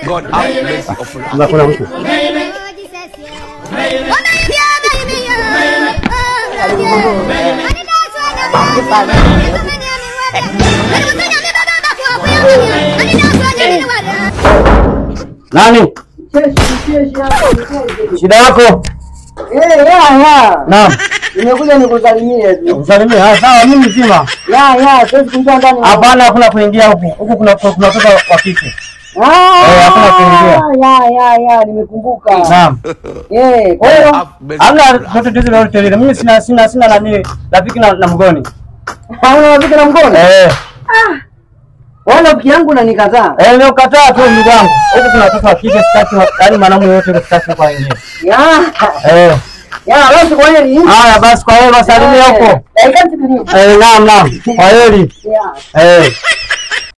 God have mercy upon us. Nani? Shida yako? Naam. Nimekuja nikusalimie tu. Usalimie. Sawa, mimi mzima. Siwezi kuingia ndani. Hapana, hakuna kuingia huku. Huku kuna kutoka wa kike. Hakuna kuingia. Nimekumbuka. Naam. Kwa hiyo hamna tatizo lolote lile. Mimi sina nani rafiki na mgoni. hauna rafiki na mgoni? Wala rafiki yangu unanikataa. Nimekataa tu ndugu wangu. Huku kuna watoto wa kike sitaki, yaani mwanamume yote sitaki kwa wengine. Basi kwa heri. Haya basi kwa heri, wasalimie huko. Naam. Kwa heri.